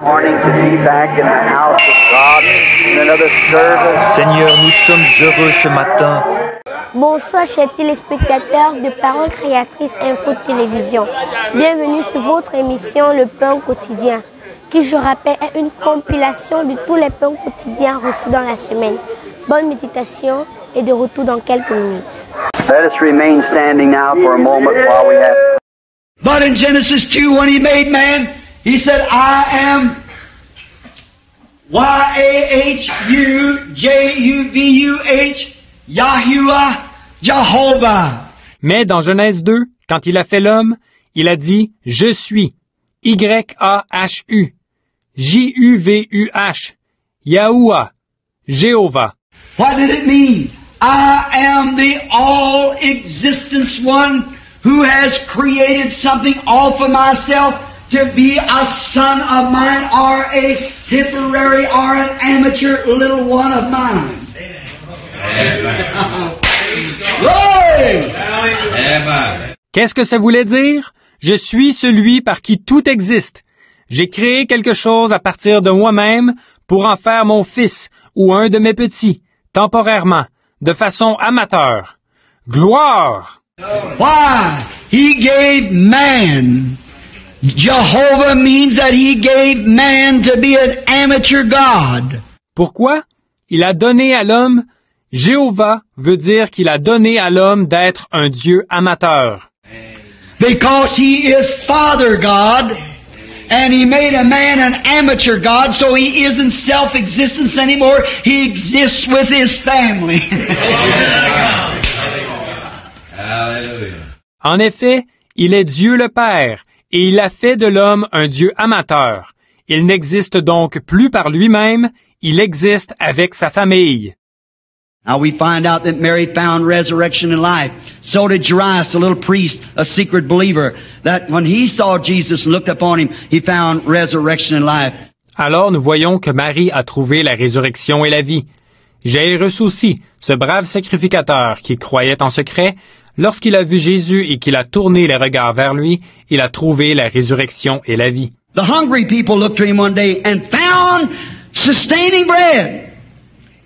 Morning to be back in the house of God in another service. Seigneur, nous sommes heureux ce matin. Bonsoir chers téléspectateurs de Paroles Créatrices Info Télévision. Bienvenue sur votre émission Le Pain Quotidien, qui je rappelle est une compilation de tous les pains quotidiens reçus dans la semaine. Bonne méditation et de retour dans quelques minutes. Let us remain standing now for a moment while we have... But in Genesis 2, when he made man, he said, I am Y-A-H-U-J-U-V-U-H, Yahuwah, Jehovah. Mais dans Genèse 2, quand il a fait l'homme, il a dit « Je suis » Y-A-H-U, J-U-V-U-H, Yahuwah, Jéhovah. What did it mean? I am the all-existence one who has created something all for myself to be a son of mine or a temporary or an amateur little one of mine. Glory! Qu'est-ce que ça voulait dire? Je suis celui par qui tout existe. J'ai créé quelque chose à partir de moi-même pour en faire mon fils ou un de mes petits, temporairement, de façon amateur. Gloire! Why? He gave man. Jehovah means that he gave man to be an amateur God. Pourquoi? Il a donné à l'homme. Jéhovah veut dire qu'il a donné à l'homme d'être un Dieu amateur. Because he is Father God, and he made a man an amateur God, so he isn't self-existence anymore. He exists with his family. En effet, il est Dieu le Père, et il a fait de l'homme un Dieu amateur. Il n'existe donc plus par lui-même, il existe avec sa famille. Now we find out that Mary found resurrection in life. So did Jairus, the little priest, a secret believer, that when he saw Jesus and looked upon him, he found resurrection in life. Alors nous voyons que Marie a trouvé la résurrection et la vie. Jairus aussi, ce brave sacrificateur qui croyait en secret, lorsqu'il a vu Jésus et qu'il a tourné les regards vers lui, il a trouvé la résurrection et la vie. The hungry people looked to him one day and found sustaining bread.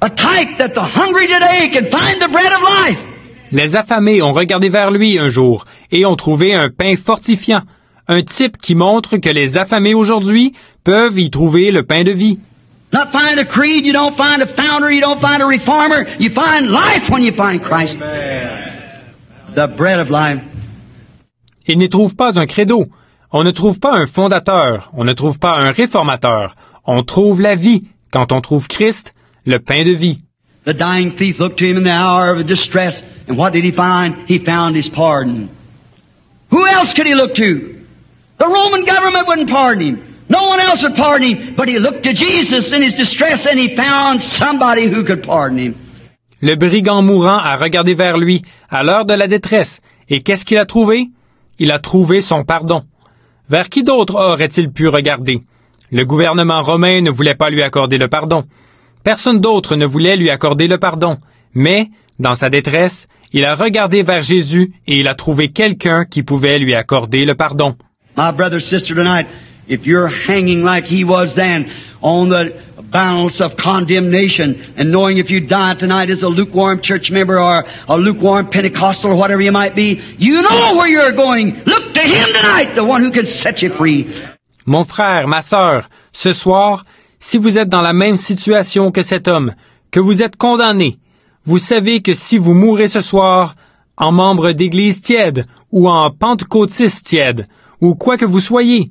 A type that the hungry today can find the bread of life. Les affamés ont regardé vers lui un jour et ont trouvé un pain fortifiant, un type qui montre que les affamés aujourd'hui peuvent y trouver le pain de vie. Not find a creed, you don't find a founder, you don't find a reformer, you find life when you find Christ. The bread of life. Ils n'y trouvent pas un credo. On ne trouve pas un fondateur. On ne trouve pas un réformateur. On trouve la vie quand on trouve Christ, le pain de vie. The dying thief looked to him in the hour of distress, and what did he find? He found his pardon. Who else could he look to? The Roman government wouldn't pardon him. No one else would pardon him, but he looked to Jesus in his distress, and he found somebody who could pardon him. Le brigand mourant a regardé vers lui à l'heure de la détresse. Et qu'est-ce qu'il a trouvé? Il a trouvé son pardon. Vers qui d'autre aurait-il pu regarder? Le gouvernement romain ne voulait pas lui accorder le pardon. Personne d'autre ne voulait lui accorder le pardon. Mais, dans sa détresse, il a regardé vers Jésus et il a trouvé quelqu'un qui pouvait lui accorder le pardon. My brother, sister, tonight, if you're hanging like he was then on the balance of condemnation and knowing if you die tonight as a lukewarm church member or a lukewarm Pentecostal or whatever you might be, you know where you're going. Look to him tonight, the one who can set you free. Mon frère, ma sœur, ce soir, si vous êtes dans la même situation que cet homme, que vous êtes condamné, vous savez que si vous mourrez ce soir, en membre d'église tiède ou en pentecôtiste tiède, ou quoi que vous soyez,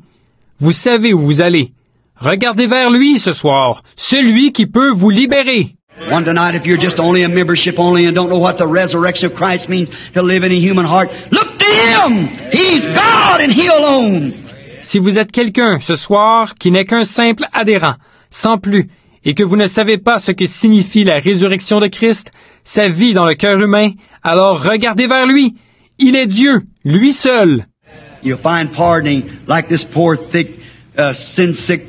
vous savez où vous allez. Regardez vers lui ce soir, celui qui peut vous libérer. One tonight, if you're just only a membership only and don't know what the resurrection of Christ means to live in a human heart, look to him! He's God and he alone! Si vous êtes quelqu'un ce soir qui n'est qu'un simple adhérent, sans plus, et que vous ne savez pas ce que signifie la résurrection de Christ, sa vie dans le cœur humain, alors regardez vers lui. Il est Dieu, lui seul. You'll find pardoning like this poor, thick, sin-sick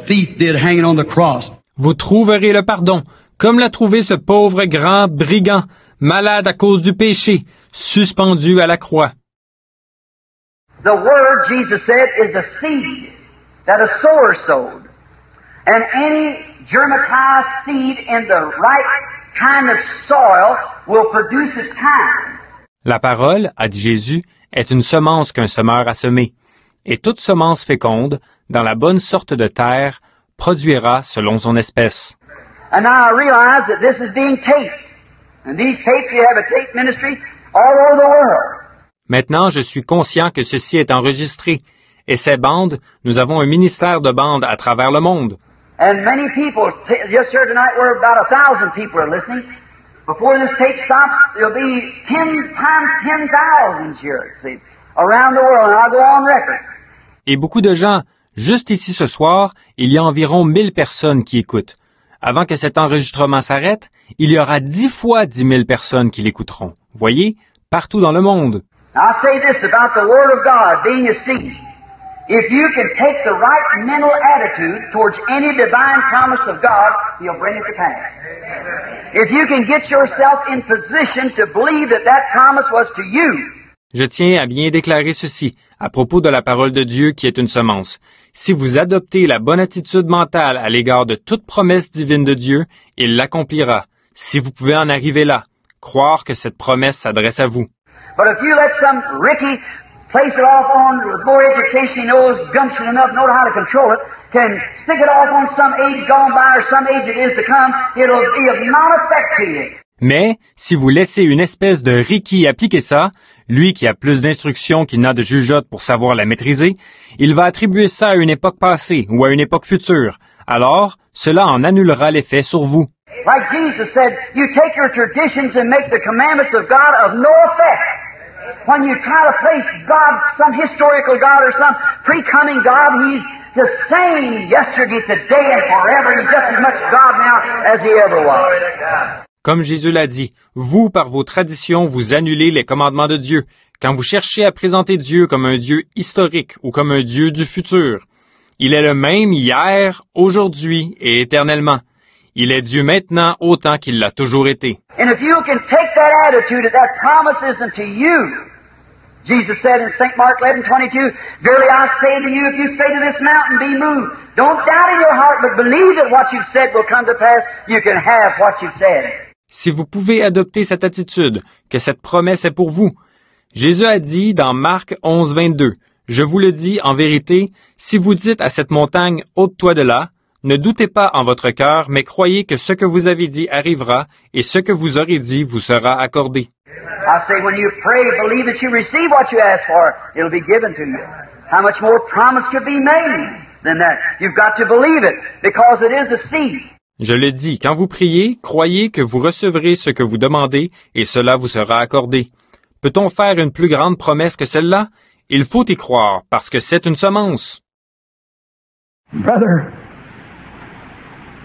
thief did hanging on the cross. Vous trouverez le pardon, comme l'a trouvé ce pauvre grand brigand, malade à cause du péché, suspendu à la croix. The Word, Jesus said, is a seed. that a sower sowed. And any germatized seed in the right kind of soil will produce its kind. La parole, a dit Jésus, est une semence qu'un semeur a semée. Et toute semence féconde, dans la bonne sorte de terre, produira selon son espèce. And now I realize that this is being taped. And these tapes, you have a tape ministry all over the world. Maintenant, je suis conscient que ceci est enregistré. Et ces bandes, nous avons un ministère de bandes à travers le monde. And many people, just here tonight, we're about 1,000 people are listening. Before this tape stops, there'll be 10 times 10,000 here, see, around the world, and I'll go on record. Et beaucoup de gens, juste ici ce soir, il y a environ 1000 personnes qui écoutent. Avant que cet enregistrement s'arrête, il y aura 10 fois 10 000 personnes qui l'écouteront. Voyez, partout dans le monde. Now, I'll say this about the Word of God being a seed. If you can take the right mental attitude towards any divine promise of God, He'll bring it to pass. If you can get yourself in position to believe that that promise was to you. Je tiens à bien déclarer ceci à propos de la parole de Dieu qui est une semence. Si vous adoptez la bonne attitude mentale à l'égard de toute promesse divine de Dieu, il l'accomplira. Si vous pouvez en arriver là, croire que cette promesse s'adresse à vous. But if you let some Ricky place it off on with more education, he knows gumption enough, know how to control it, can stick it off on some age gone by or some age it is to come, it'll be of non effect to you. Mais, si vous laissez une espèce de Ricky appliquer ça, lui qui a plus d'instructions qu'il n'a de jugeote pour savoir la maîtriser, il va attribuer ça à une époque passée ou à une époque future. Alors, cela en annulera l'effet sur vous. Like Jesus said, you take your traditions and make the commandments of God of no effect. When you try to place God, some historical God or some pre-coming God, He's the same yesterday, today, and forever. He's just as much God now as He ever was. Comme Jésus l'a dit, vous, par vos traditions, vous annulez les commandements de Dieu, quand vous cherchez à présenter Dieu comme un Dieu historique ou comme un Dieu du futur. Il est le même hier, aujourd'hui et éternellement. Il est Dieu maintenant autant qu'il l'a toujours été. And if you can take that attitude that promise isn't to you, Jesus said in St. Mark 11:22, verily I say to you, if you say to this mountain, be moved, don't doubt in your heart, but believe that what you've said will come to pass, you can have what you've said. Si vous pouvez adopter cette attitude, que cette promesse est pour vous. Jésus a dit dans Marc 11:22, je vous le dis en vérité, si vous dites à cette montagne, ôte-toi de là, ne doutez pas en votre cœur, mais croyez que ce que vous avez dit arrivera, et ce que vous aurez dit vous sera accordé. I say, when you pray, believe that you receive what you ask for, it'll be given to you. How much more promise could be made than that? You've got to believe it, because it is a seed. Je le dis, quand vous priez, croyez que vous recevrez ce que vous demandez, et cela vous sera accordé. Peut-on faire une plus grande promesse que celle-là? Il faut y croire, parce que c'est une semence. Brother,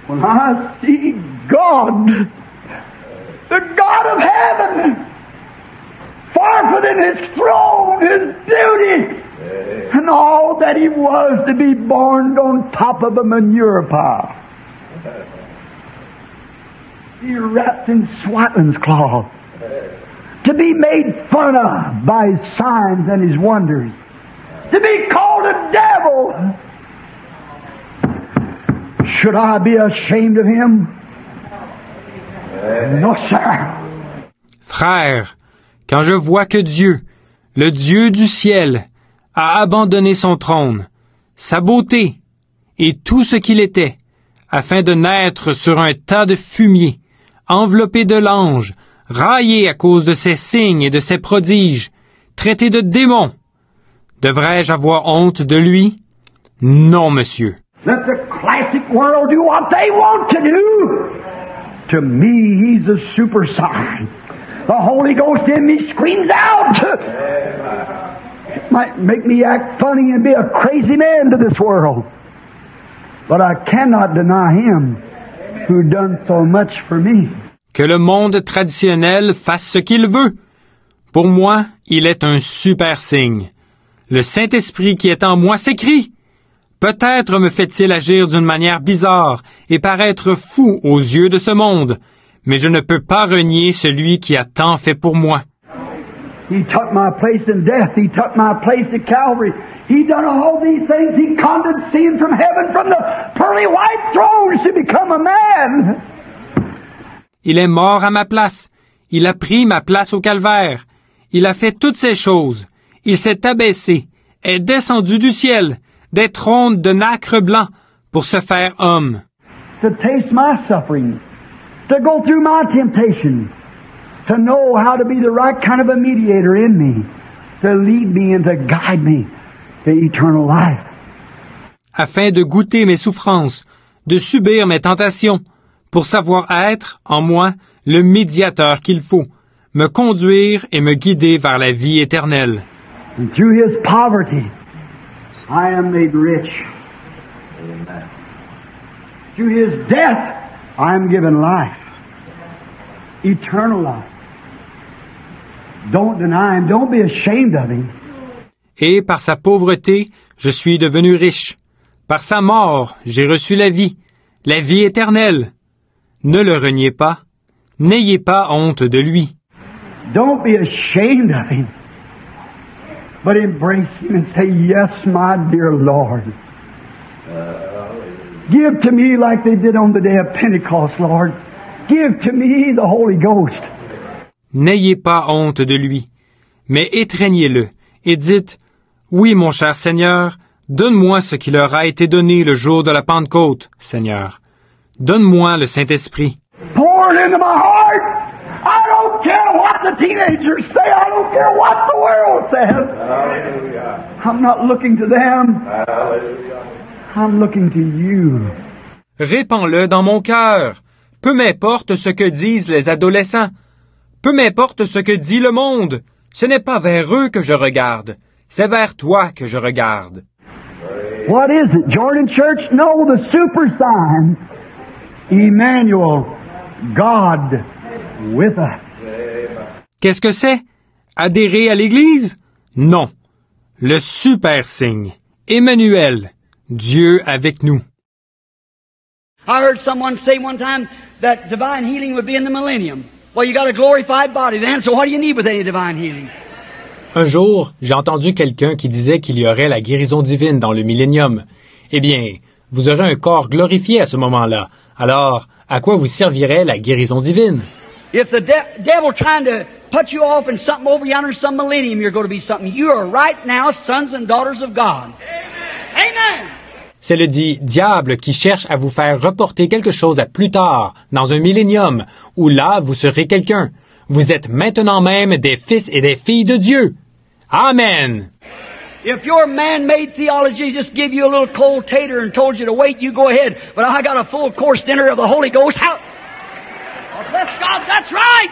when I see God, the God of heaven, far within His throne, His beauty, and all that He was to be born on top of a manure pile. Be wrapped in swaddling's cloth, to be made fun of by His signs and His wonders, to be called a devil. Should I be ashamed of Him? No, sir. Frère, quand je vois que Dieu, le Dieu du ciel, a abandonné son trône, sa beauté et tout ce qu'il était, afin de naître sur un tas de fumier, enveloppé de l'ange, raillé à cause de ses signes et de ses prodiges, traité de démon, devrais-je avoir honte de lui? Non, monsieur. Let the classic world do what they want to do. To me, He's a super sign. The Holy Ghost in me screams out. It might make me act funny and be a crazy man to this world. But I cannot deny Him who done so much for me. Que le monde traditionnel fasse ce qu'il veut. Pour moi, il est un super signe. Le Saint-Esprit qui est en moi s'écrie. Peut-être me fait-il agir d'une manière bizarre et paraître fou aux yeux de ce monde, mais je ne peux pas renier celui qui a tant fait pour moi. He took my place in death. He took my place at Calvary. He done all these things. He condescended from heaven, from the pearly white throne to become a man. Il est mort à ma place. Il a pris ma place au calvaire. Il a fait toutes ces choses. Il s'est abaissé, est descendu du ciel, des trônes de nacre blanc, pour se faire homme. To taste my suffering, to go through my temptation, to know how to be the right kind of a mediator in me, to lead me and to guide me to eternal life. Afin de goûter mes souffrances, de subir mes tentations, pour savoir être, en moi, le médiateur qu'il faut, me conduire et me guider vers la vie éternelle. And through His poverty, I am made rich. Amen. Through His death, I am given life. Eternal life. Don't deny Him. Don't be ashamed of Him. Et par sa pauvreté, je suis devenu riche. Par sa mort, j'ai reçu la vie éternelle. Ne le reniez pas. N'ayez pas honte de lui. Don't be ashamed of Him, but embrace Him and say, yes, my dear Lord. Give to me like they did on the day of Pentecost, Lord. Give to me the Holy Ghost. N'ayez pas honte de lui, mais étreignez-le et dites, oui, mon cher Seigneur, donne-moi ce qui leur a été donné le jour de la Pentecôte, Seigneur. Donne-moi le Saint-Esprit. Pour it into my heart. I don't care what the teenagers say. I don't care what the world says. Hallelujah. I'm not looking to them. Hallelujah. I'm looking to you. Répands-le dans mon cœur. Peu m'importe ce que disent les adolescents. Peu m'importe ce que dit le monde. Ce n'est pas vers eux que je regarde. C'est vers toi que je regarde. What is it, Jordan Church? No, the super sign. Emmanuel, God with us. Qu'est-ce que c'est? Adhérer à l'Église? Non. Le super signe. Emmanuel, Dieu avec nous. I heard someone say one time that divine healing would be in the millennium. Well, you got a glorified body then, so what do you need with any divine healing? Un jour, j'ai entendu quelqu'un qui disait qu'il y aurait la guérison divine dans le millénium. Eh bien, vous aurez un corps glorifié à ce moment-là. Alors, à quoi vous servirait la guérison divine? If the devil trying to put you off in something over yonder, some millennium, you're going to be something. You are right now sons and daughters of God. Amen. C'est le dit diable qui cherche à vous faire reporter quelque chose à plus tard, dans un millénium, où là, vous serez quelqu'un. Vous êtes maintenant même des fils et des filles de Dieu. Amen. If your man-made theology just give you a little cold tater and told you to wait, you go ahead. But I got a full course dinner of the Holy Ghost. How? Oh, bless God, that's right.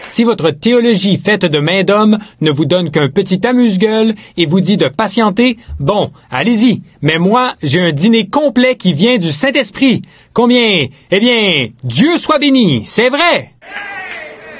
Si votre théologie faite de main d'homme ne vous donne qu'un petit amuse-gueule et vous dit de patienter, bon, allez-y. Mais moi, j'ai un dîner complet qui vient du Saint-Esprit. Combien? Eh bien, Dieu soit béni, c'est vrai.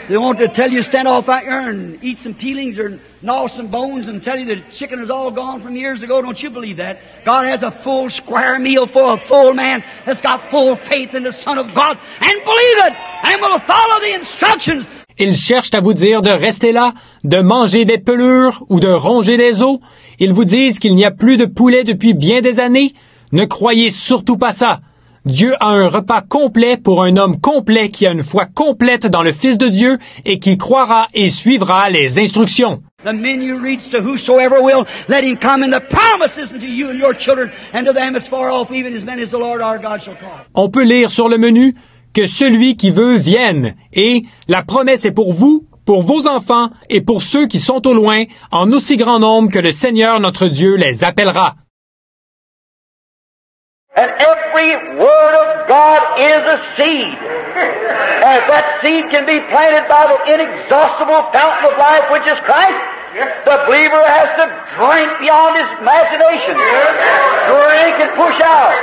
They want to tell you to stand off out here and eat some peelings or gnaw some bones and tell you the chicken is all gone from years ago. Don't you believe that? God has a full square meal for a full man that's got full faith in the Son of God and believe it and will follow the instructions. Ils cherchent à vous dire de rester là, de manger des pelures ou de ronger des os. Ils vous disent qu'il n'y a plus de poulet depuis bien des années. Ne croyez surtout pas ça. Dieu a un repas complet pour un homme complet qui a une foi complète dans le Fils de Dieu et qui croira et suivra les instructions. The menu reads to whosoever will, let him come, and the promise is unto you and your children, and to them as far off, even as many as the Lord our God shall call. On peut lire sur le menu que celui qui veut vienne, et la promesse est pour vous, pour vos enfants et pour ceux qui sont au loin, en aussi grand nombre que le Seigneur notre Dieu les appellera. And every word of God is a seed. And if that seed can be planted by the inexhaustible fountain of life, which is Christ, the believer has to drink beyond his imagination. Drink and push out.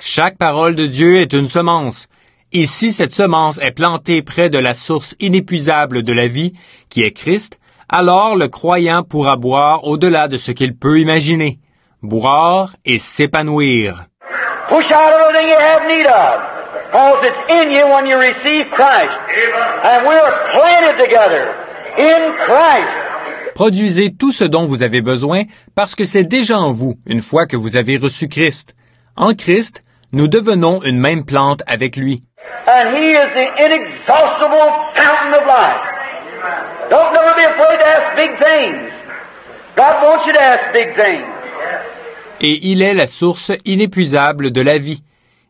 Chaque parole de Dieu est une semence. Et si cette semence est plantée près de la source inépuisable de la vie, qui est Christ, alors le croyant pourra boire au-delà de ce qu'il peut imaginer. Boire et s'épanouir. Push out everything you have need of, because it's in you when you receive Christ. And we are planted together in Christ. Produisez tout ce dont vous avez besoin parce que c'est déjà en vous une fois que vous avez reçu Christ. En Christ, nous devenons une même plante avec lui. And He is the inexhaustible fountain of life. Don't never be afraid to ask big things. God wants you to ask big things. Et il est la source inépuisable de la vie.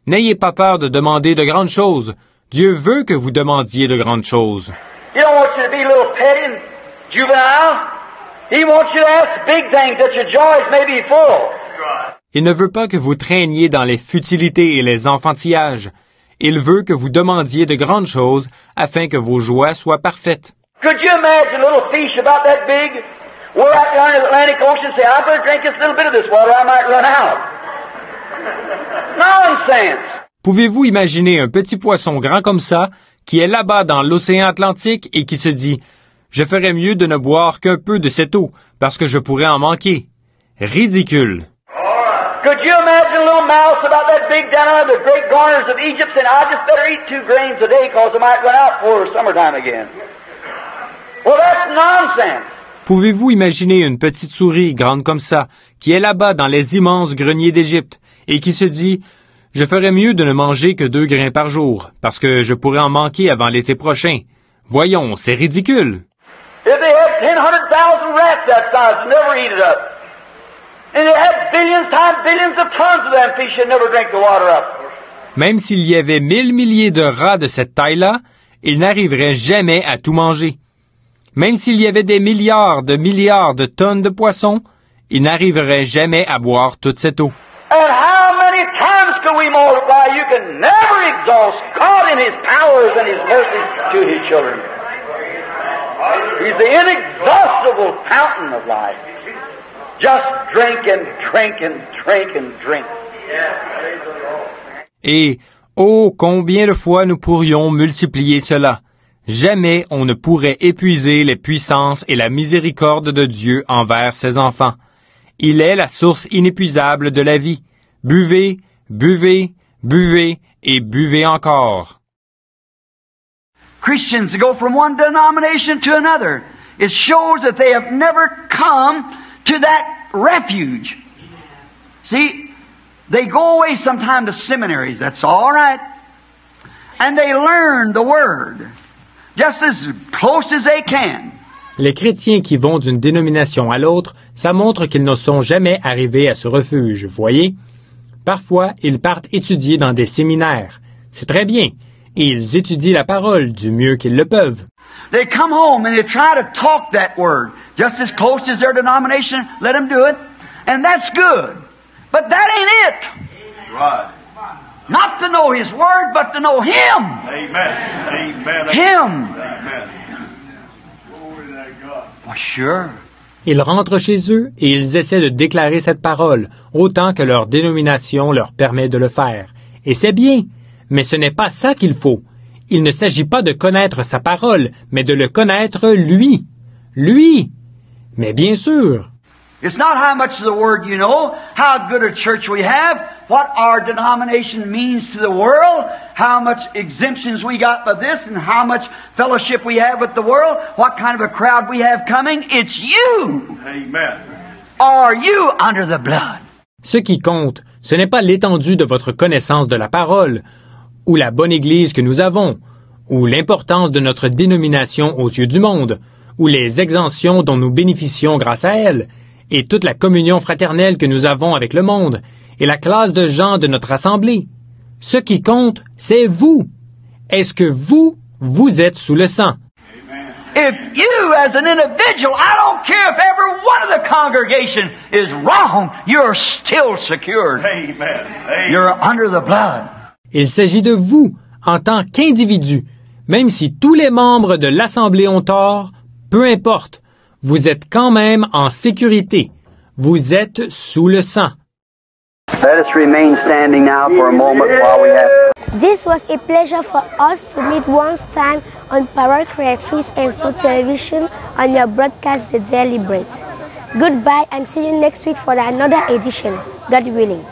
N'ayez pas peur de demander de grandes choses. Dieu veut que vous demandiez de grandes choses. He don't want you to be a little petty and juvenile. He wants you to ask big things that your joys may be full. Il ne veut pas que vous traîniez dans les futilités et les enfantillages. Il veut que vous demandiez de grandes choses afin que vos joies soient parfaites. Could you imagine a little fish about that big? We're out there in the Atlantic Ocean and say, I better drink this little bit of this water, I might run out. Nonsense! Pouvez-vous imaginer un petit poisson grand comme ça, qui est là-bas dans l'océan Atlantique et qui se dit « Je ferais mieux de ne boire qu'un peu de cette eau, parce que je pourrais en manquer. » Ridicule! Could you imagine a little mouse about that big down under the great garners of Egypt saying, I just better eat 2 grains a day because I might run out before summertime again? Well, that's nonsense. Pouvez-vous imaginer une petite souris grande comme ça, qui est là-bas dans les immenses greniers d'Égypte, et qui se dit « Je ferais mieux de ne manger que 2 grains par jour, parce que je pourrais en manquer avant l'été prochain. » Voyons, c'est ridicule. If they had 100,000 rats that size, never eat it up. And they had billions times billions of tons of them fish that never drink the water up. Même s'il y avait 1000 milliers de rats de cette taille-là, ils n'arriveraient jamais à tout manger. Même s'il y avait des milliards de tonnes de poissons, ils n'arriveraient jamais à boire toute cette eau. And how many times could we multiply? You can never exhaust God in His powers and His mercies to His children. He's the inexhaustible fountain of life. Just drink and drink and drink and drink. Et, oh, combien de fois nous pourrions multiplier cela? Jamais on ne pourrait épuiser les puissances et la miséricorde de Dieu envers ses enfants. Il est la source inépuisable de la vie. Buvez, buvez, buvez et buvez encore. Christians go from one denomination to another. It shows that they have never come to that refuge. See, they go away sometime to seminaries, that's all right. And they learn the Word, just as close as they can. Les chrétiens qui vont d'une dénomination à l'autre, ça montre qu'ils ne sont jamais arrivés à ce refuge, voyez? Parfois, ils partent étudier dans des séminaires. C'est très bien. Et ils étudient la parole du mieux qu'ils le peuvent. They come home and they try to talk that Word, just as close as their denomination, let them do it, and that's good. But that ain't it. Right. Not to know His Word, but to know Him. Amen. Amen. Him. Amen. Glory to God. Well, sure. Ils rentrent chez eux et ils essaient de déclarer cette parole, autant que leur dénomination leur permet de le faire. Et c'est bien, mais ce n'est pas ça qu'il faut. Il ne s'agit pas de connaître sa parole, mais de le connaître lui. Lui! Mais bien sûr! It's not how much of the Word you know, how good a church we have, what our denomination means to the world, how much exemptions we got by this, and how much fellowship we have with the world, what kind of a crowd we have coming. It's you! Amen. Are you under the blood? Ce qui compte, ce n'est pas l'étendue de votre connaissance de la parole, ou la bonne Église que nous avons, ou l'importance de notre dénomination aux yeux du monde, ou les exemptions dont nous bénéficions grâce à elle, et toute la communion fraternelle que nous avons avec le monde, et la classe de gens de notre assemblée. Ce qui compte, c'est vous. Est-ce que vous êtes sous le sang? If you, as an individual, I don't care if every one of the congregation is wrong, you're still secured. Amen. Amen. You're under the blood. Il s'agit de vous, en tant qu'individu. Même si tous les membres de l'Assemblée ont tort, peu importe, vous êtes quand même en sécurité. Vous êtes sous le sang. Let us remain standing now for a moment while we have... This was a pleasure for us to meet once time on Power Creatrice and Food Television on your broadcast The Daily Bread. Goodbye and see you next week for another edition, God willing.